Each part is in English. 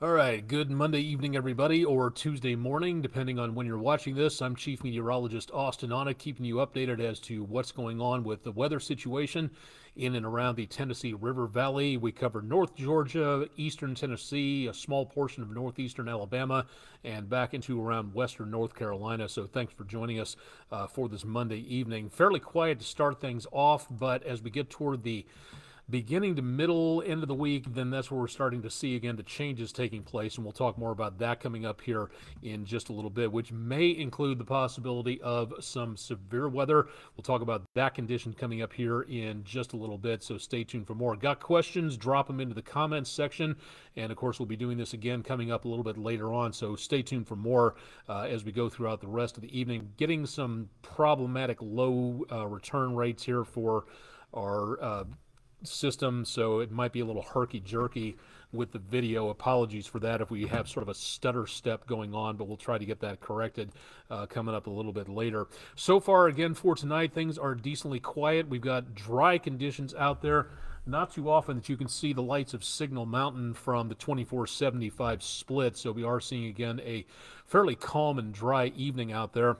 All right, good Monday evening, everybody, or Tuesday morning, depending on when you're watching this. I'm Chief Meteorologist Austen Onek, keeping you updated as to what's going on with the weather situation in and around the Tennessee River Valley. We cover North Georgia, eastern Tennessee, a small portion of northeastern Alabama, and back into around western North Carolina. So thanks for joining us for this Monday evening. Fairly quiet to start things off, but as we get toward the beginning to middle end of the week, then that's where we're starting to see again the changes taking place, and we'll talk more about that coming up here in just a little bit, which may include the possibility of some severe weather. We'll talk about that condition coming up here in just a little bit, so stay tuned for more. Got questions? Drop them into the comments section, and of course we'll be doing this again coming up a little bit later on, so stay tuned for more as we go throughout the rest of the evening. Getting some problematic low return rates here for our system, so it might be a little herky-jerky with the video. Apologies for that if we have sort of a stutter step going on, but we'll try to get that corrected coming up a little bit later. So far, again, for tonight, things are decently quiet. We've got dry conditions out there. Not too often that you can see the lights of Signal Mountain from the 2475 split, so we are seeing, again, a fairly calm and dry evening out there.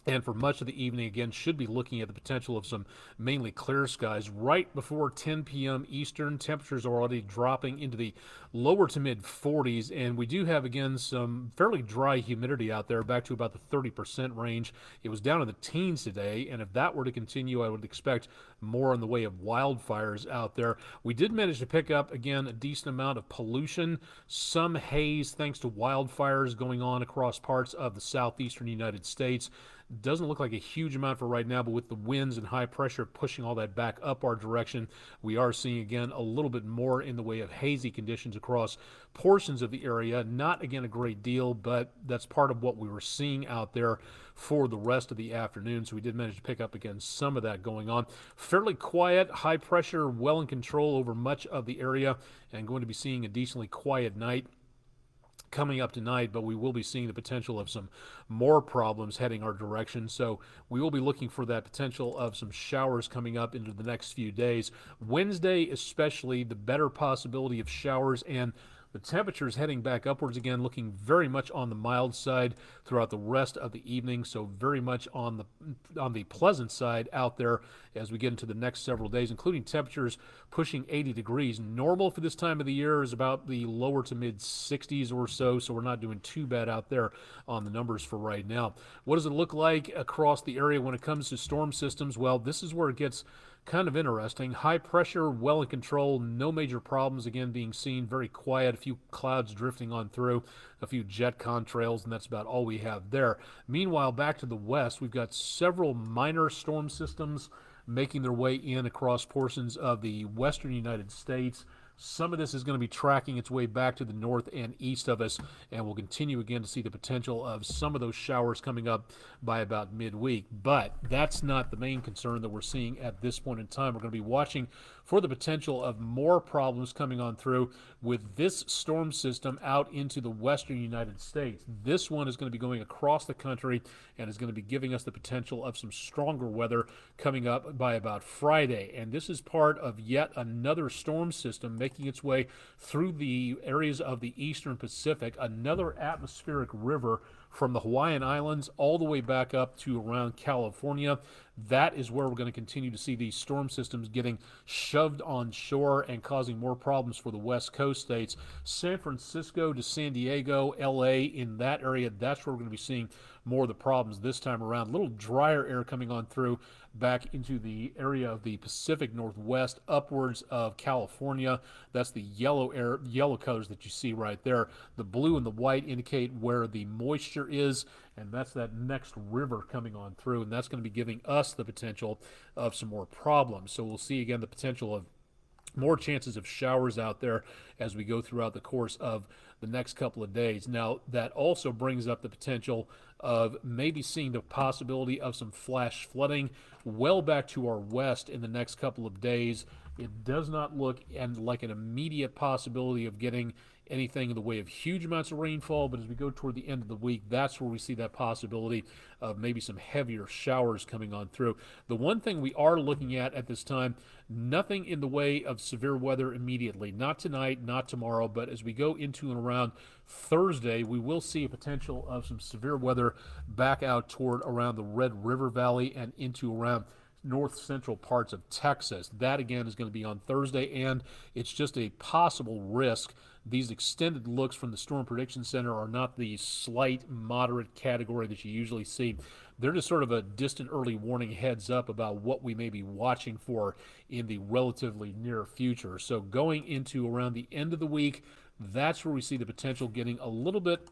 And for much of the evening, again, should be looking at the potential of some mainly clear skies. Right before 10 p.m. Eastern, temperatures are already dropping into the lower to mid 40s. And we do have, again, some fairly dry humidity out there, back to about the 30% range. It was down in the teens today. And if that were to continue, I would expect more in the way of wildfires out there. We did manage to pick up, again, a decent amount of pollution, some haze, thanks to wildfires going on across parts of the southeastern United States. Doesn't look like a huge amount for right now, but with the winds and high pressure pushing all that back up our direction, we are seeing, again, a little bit more in the way of hazy conditions across portions of the area. Not, again, a great deal, but that's part of what we were seeing out there for the rest of the afternoon. So we did manage to pick up, again, some of that going on. Fairly quiet, high pressure, well in control over much of the area, and going to be seeing a decently quiet night coming up tonight, but we will be seeing the potential of some more problems heading our direction. So we will be looking for that potential of some showers coming up into the next few days. Wednesday, especially, the better possibility of showers, and the temperatures heading back upwards again, looking very much on the mild side throughout the rest of the evening. So very much on the pleasant side out there as we get into the next several days, including temperatures pushing 80 degrees. Normal for this time of the year is about the lower to mid 60s or so. So we're not doing too bad out there on the numbers for right now. What does it look like across the area when it comes to storm systems? Well, this is where it gets kind of interesting. High pressure, well in control, no major problems again being seen, very quiet, a few clouds drifting on through, a few jet contrails, and that's about all we have there. Meanwhile, back to the west, we've got several minor storm systems making their way in across portions of the western United States. Some of this is going to be tracking its way back to the north and east of us, and we'll continue again to see the potential of some of those showers coming up by about midweek. But that's not the main concern that we're seeing at this point in time. We're going to be watching for the potential of more problems coming on through with this storm system out into the western United States. This one is going to be going across the country and is going to be giving us the potential of some stronger weather coming up by about Friday. And this is part of yet another storm system making its way through the areas of the eastern Pacific, another atmospheric river from the Hawaiian Islands all the way back up to around California. That is where we're going to continue to see these storm systems getting shoved on shore and causing more problems for the West Coast states. San Francisco to San Diego, LA, in that area, that's where we're going to be seeing more of the problems this time around. A little drier air coming on through back into the area of the Pacific Northwest, upwards of California. That's the yellow colors that you see right there. The blue and the white indicate where the moisture is, and that's that next river coming on through, and that's going to be giving us the potential of some more problems. So we'll see again the potential of more chances of showers out there as we go throughout the course of the next couple of days. Now, that also brings up the potential of maybe seeing the possibility of some flash flooding well back to our west in the next couple of days. It does not look and like an immediate possibility of getting anything in the way of huge amounts of rainfall, but as we go toward the end of the week, that's where we see that possibility of maybe some heavier showers coming on through. The one thing we are looking at this time, nothing in the way of severe weather immediately. Not tonight, not tomorrow, but as we go into and around Thursday, we will see a potential of some severe weather back out toward around the Red River Valley and into around north central parts of Texas. That again is going to be on Thursday, and it's just a possible risk. These extended looks from the Storm Prediction Center are not the slight, moderate category that you usually see. They're just sort of a distant early warning heads up about what we may be watching for in the relatively near future. So going into around the end of the week, that's where we see the potential getting a little bit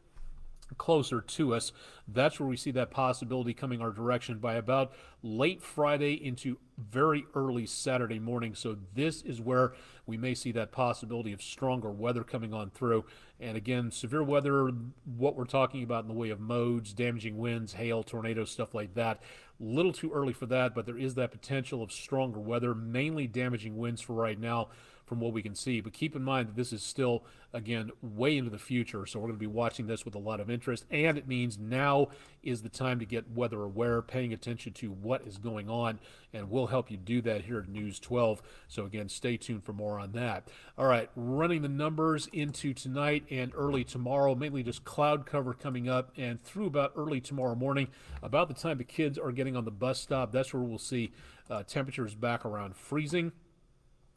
closer to us. That's where we see that possibility coming our direction by about late Friday into very early Saturday morning. So this is where we may see that possibility of stronger weather coming on through. And again, severe weather, what we're talking about in the way of modes, damaging winds, hail, tornadoes, stuff like that. Little too early for that, but there is that potential of stronger weather, mainly damaging winds for right now from what we can see. But keep in mind that this is still, again, way into the future, so we're going to be watching this with a lot of interest, and it means now is the time to get weather aware, paying attention to what is going on, and we'll help you do that here at News 12. So again, stay tuned for more on that. All right, running the numbers into tonight and early tomorrow, mainly just cloud cover coming up, and through about early tomorrow morning, about the time the kids are getting on the bus stop, that's where we'll see temperatures back around freezing.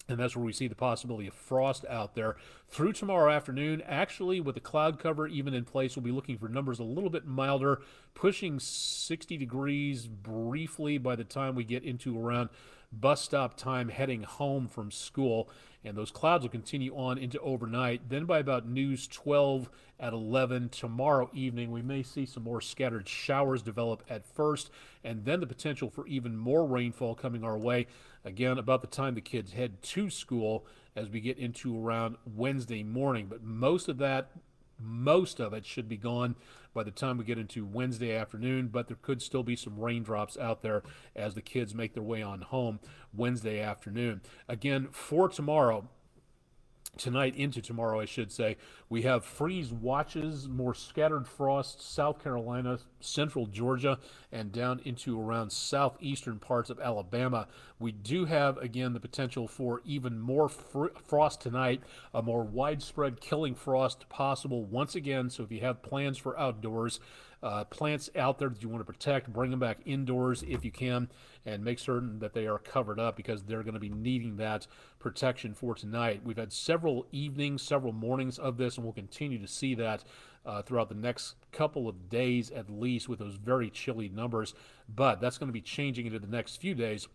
And that's where we see the possibility of frost out there. Through tomorrow afternoon, actually, with the cloud cover even in place, we'll be looking for numbers a little bit milder, pushing 60 degrees briefly by the time we get into around bus stop time heading home from school. And those clouds will continue on into overnight. Then by about News 12 at 11 tomorrow evening, we may see some more scattered showers develop at first, and then the potential for even more rainfall coming our way. Again, about the time the kids head to school as we get into around Wednesday morning. But most of it should be gone by the time we get into Wednesday afternoon, but there could still be some raindrops out there as the kids make their way on home Wednesday afternoon. Again, for tomorrow, tonight into tomorrow, I should say, we have freeze watches, more scattered frost, South Carolina, central Georgia, and down into around southeastern parts of Alabama. We do have, again, the potential for even more frost tonight, a more widespread killing frost possible once again. So if you have plans for outdoors, plants out there that you want to protect, bring them back indoors if you can, and make certain that they are covered up because they're going to be needing that protection for tonight. We've had several evenings, several mornings of this, and we'll continue to see that throughout the next couple of days at least with those very chilly numbers. But that's going to be changing into the next few days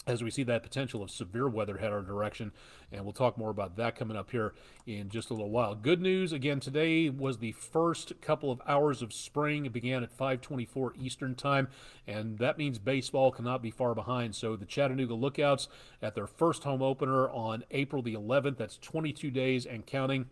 as we see that potential of severe weather head our direction, and we'll talk more about that coming up here in just a little while. Good news, again, today was the first couple of hours of spring. It began at 5:24 Eastern time, and that means baseball cannot be far behind. So the Chattanooga Lookouts at their first home opener on April the 11th, that's 22 days and counting,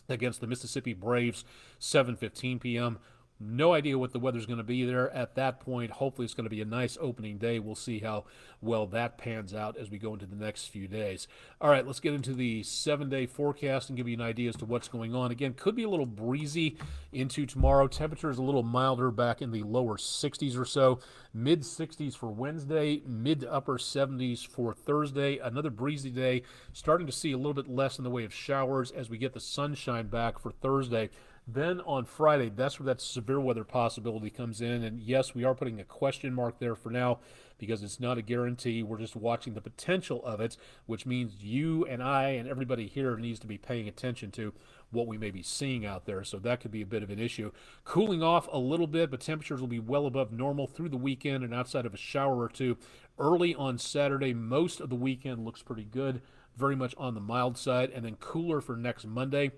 against the Mississippi Braves, 7:15 p.m., No idea what the weather's going to be there at that point. Hopefully it's going to be a nice opening day. We'll see how well that pans out as we go into the next few days. All right, let's get into the 7-day forecast and give you an idea as to what's going on. Again, could be a little breezy into tomorrow. Temperature is a little milder, back in the lower 60s or so. Mid-60s for Wednesday, mid to upper 70s for Thursday. Another breezy day. Starting to see a little bit less in the way of showers as we get the sunshine back for Thursday. Then on Friday, that's where that severe weather possibility comes in. And yes, we are putting a question mark there for now because it's not a guarantee. We're just watching the potential of it, which means you and I and everybody here needs to be paying attention to what we may be seeing out there. So that could be a bit of an issue. Cooling off a little bit, but temperatures will be well above normal through the weekend and outside of a shower or two. Early on Saturday, most of the weekend looks pretty good, very much on the mild side, and then cooler for next Monday.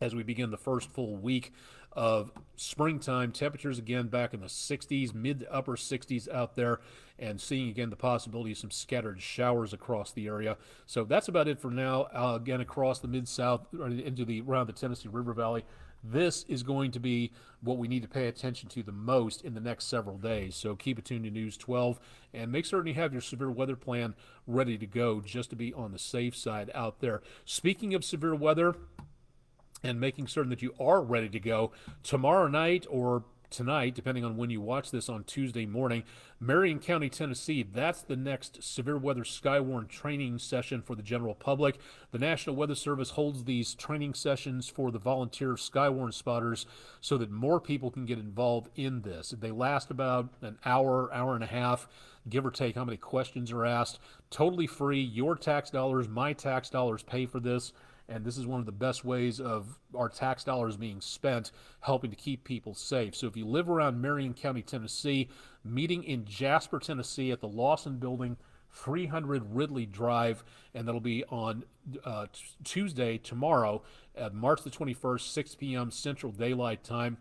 as we begin the first full week of springtime. Temperatures again back in the 60s, mid to upper 60s out there, and seeing again the possibility of some scattered showers across the area. So that's about it for now. Again, across the mid-south into the around the Tennessee River Valley. This is going to be what we need to pay attention to the most in the next several days. So keep it tuned to News 12 and make certain you have your severe weather plan ready to go just to be on the safe side out there. Speaking of severe weather, and making certain that you are ready to go tomorrow night or tonight, depending on when you watch this on Tuesday morning, Marion County, Tennessee, that's the next severe weather Skywarn training session for the general public. The National Weather Service holds these training sessions for the volunteer Skywarn spotters so that more people can get involved in this. They last about an hour, hour and a half, give or take how many questions are asked. Totally free. Your tax dollars, my tax dollars pay for this. And this is one of the best ways of our tax dollars being spent, helping to keep people safe. So if you live around Marion County, Tennessee, meeting in Jasper, Tennessee at the Lawson Building, 300 Ridley Drive, and that'll be on Tuesday, tomorrow, March the 21st, 6 p.m. Central Daylight Time.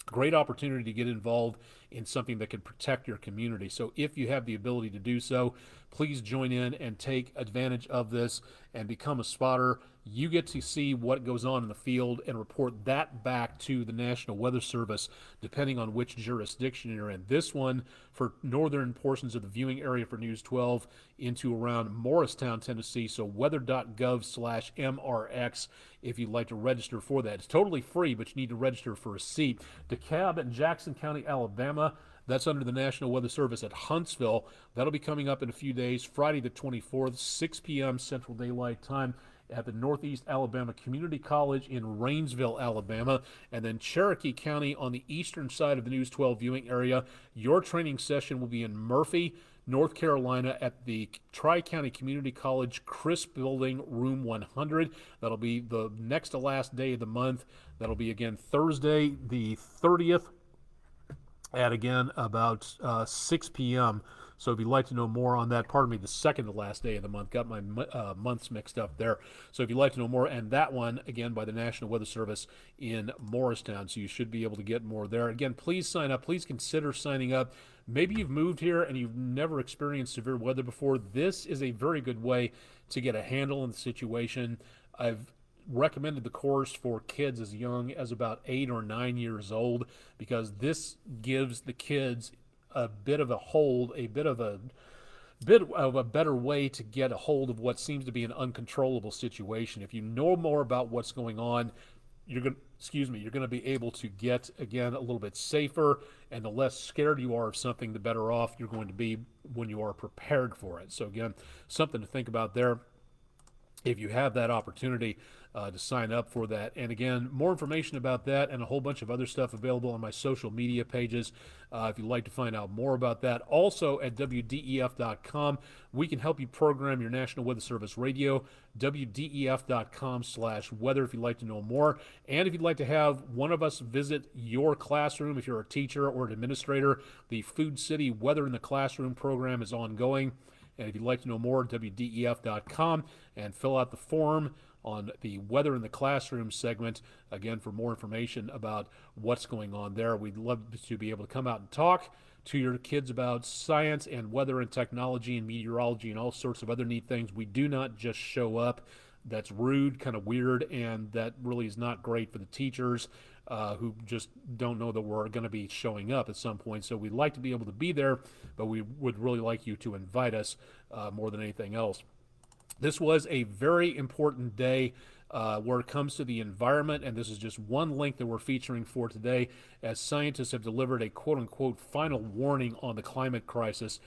Great opportunity to get involved in something that can protect your community. So if you have the ability to do so, please join in and take advantage of this and become a spotter. You get to see what goes on in the field and report that back to the National Weather Service, depending on which jurisdiction you're in. This one for northern portions of the viewing area for News 12 into around Morristown, Tennessee. So weather.gov/MRX if you'd like to register for that. It's totally free, but you need to register for a seat. DeKalb in Jackson County, Alabama. That's under the National Weather Service at Huntsville. That'll be coming up in a few days, Friday the 24th, 6 p.m. Central Daylight Time at the Northeast Alabama Community College in Rainsville, Alabama. And then Cherokee County on the eastern side of the News 12 viewing area. Your training session will be in Murphy, North Carolina at the Tri-County Community College Crisp Building, Room 100. That'll be the next to last day of the month. That'll be again Thursday the 30th at again about 6 p.m. So if you'd like to know more on that, pardon me, the second to last day of the month, got my months mixed up there. So if you'd like to know more, and that one, again, by the National Weather Service in Morristown, so you should be able to get more there. Again, please sign up. Please consider signing up. Maybe you've moved here and you've never experienced severe weather before. This is a very good way to get a handle on the situation. I've recommended the course for kids as young as about 8 or 9 years old because this gives the kids a bit of a hold, a bit of a better way to get a hold of what seems to be an uncontrollable situation. If you know more about what's going on, you're going to be able to get, again, a little bit safer, and the less scared you are of something, the better off you're going to be when you are prepared for it. So again, something to think about there if you have that opportunity to sign up for that. And again, more information about that and a whole bunch of other stuff available on my social media pages if you'd like to find out more about that. Also at WDEF.com, we can help you program your National Weather Service radio, WDEF.com/weather if you'd like to know more. And if you'd like to have one of us visit your classroom, if you're a teacher or an administrator, the Food City Weather in the Classroom program is ongoing. And if you'd like to know more, WDEF.com, and fill out the form on the Weather in the Classroom segment, again, for more information about what's going on there. We'd love to be able to come out and talk to your kids about science and weather and technology and meteorology and all sorts of other neat things. We do not just show up. That's rude, kind of weird, and that really is not great for the teachers who just don't know that we're going to be showing up at some point. So we'd like to be able to be there, but we would really like you to invite us more than anything else. This was a very important day where it comes to the environment, and this is just one link that we're featuring for today, as scientists have delivered a quote-unquote final warning on the climate crisis.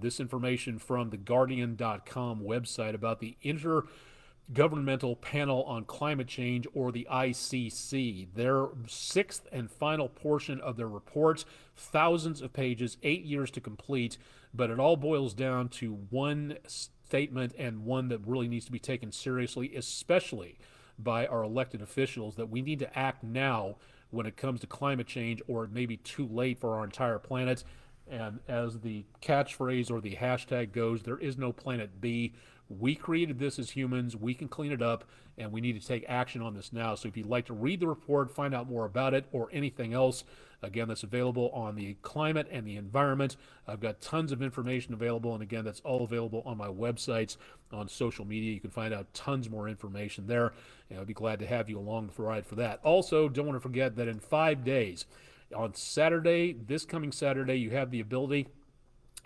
This information from the Guardian.com website about the Intergovernmental Panel on Climate Change, or the ICC. Their sixth and final portion of their report, thousands of pages, 8 years to complete, but it all boils down to one statement, and one that really needs to be taken seriously, especially by our elected officials, that we need to act now when it comes to climate change, or it may be too late for our entire planet. And as the catchphrase or the hashtag goes, there is no planet B. We created this as humans. We can clean it up, and we need to take action on this now. So if you'd like to read the report, find out more about it, or anything else, again, that's available on the climate and the environment. I've got tons of information available, and again, that's all available on my websites, on social media. You can find out tons more information there, and I'd be glad to have you along for the ride for that. Also, don't want to forget that in 5 days, on Saturday, this coming Saturday, you have the ability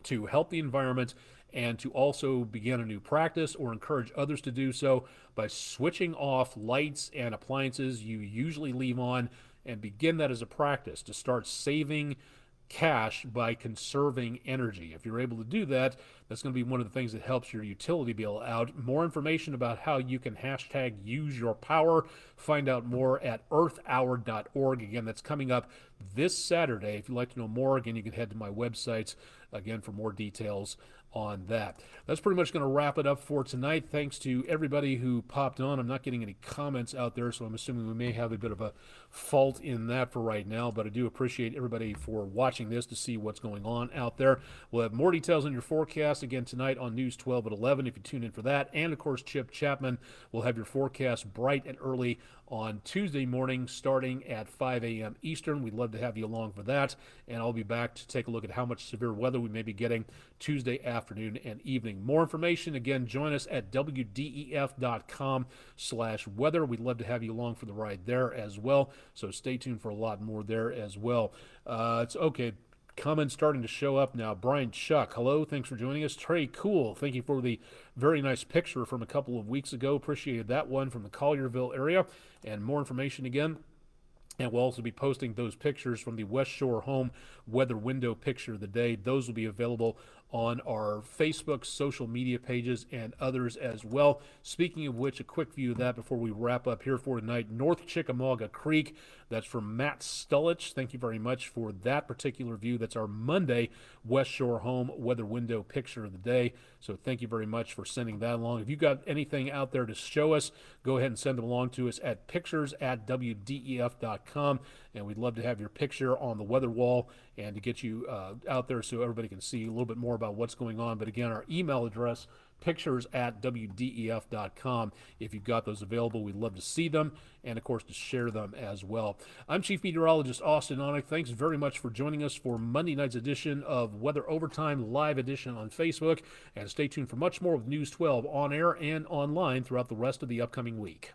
to help the environment and to also begin a new practice or encourage others to do so by switching off lights and appliances you usually leave on, and begin that as a practice to start saving cash by conserving energy. If you're able to do that, that's going to be one of the things that helps your utility bill out. More information about how you can hashtag use your power. Find out more at earthhour.org. Again, that's coming up this Saturday. If you'd like to know more, again, you can head to my websites again for more details on that. That's pretty much going to wrap it up for tonight. Thanks to everybody who popped on. I'm not getting any comments out there, so I'm assuming we may have a bit of a fault in that for right now, but I do appreciate everybody for watching this to see what's going on out there. We'll have more details on your forecast again tonight on News 12 at 11 if you tune in for that. And of course, Chip Chapman will have your forecast bright and early on Tuesday morning starting at 5 a.m. Eastern. We'd love to have you along for that, and I'll be back to take a look at how much severe weather we may be getting Tuesday afternoon and evening. More information, again, join us at wdef.com/weather. We'd love to have you along for the ride there as well, so stay tuned for a lot more there as well. It's okay. Comments starting to show up now. Brian Chuck, hello, thanks for joining us. Trey Cool, thank you for the very nice picture from a couple of weeks ago. Appreciated that one from the Collierville area. And more information again. And we'll also be posting those pictures from the West Shore Home Weather Window Picture of the Day. Those will be available on our Facebook, social media pages, and others as well. Speaking of which, a quick view of that before we wrap up here for tonight. North Chickamauga Creek, that's from Matt Stullich. Thank you very much for that particular view. That's our Monday West Shore Home Weather Window Picture of the Day. So thank you very much for sending that along. If you got anything out there to show us, go ahead and send them along to us at pictures@wdef.com. And we'd love to have your picture on the weather wall and to get you out there so everybody can see a little bit more about what's going on. But again, our email address, pictures@wdef.com. If you've got those available, we'd love to see them and, of course, to share them as well. I'm Chief Meteorologist Austen Onek. Thanks very much for joining us for Monday night's edition of Weather Overtime Live Edition on Facebook. And stay tuned for much more with News 12 on air and online throughout the rest of the upcoming week.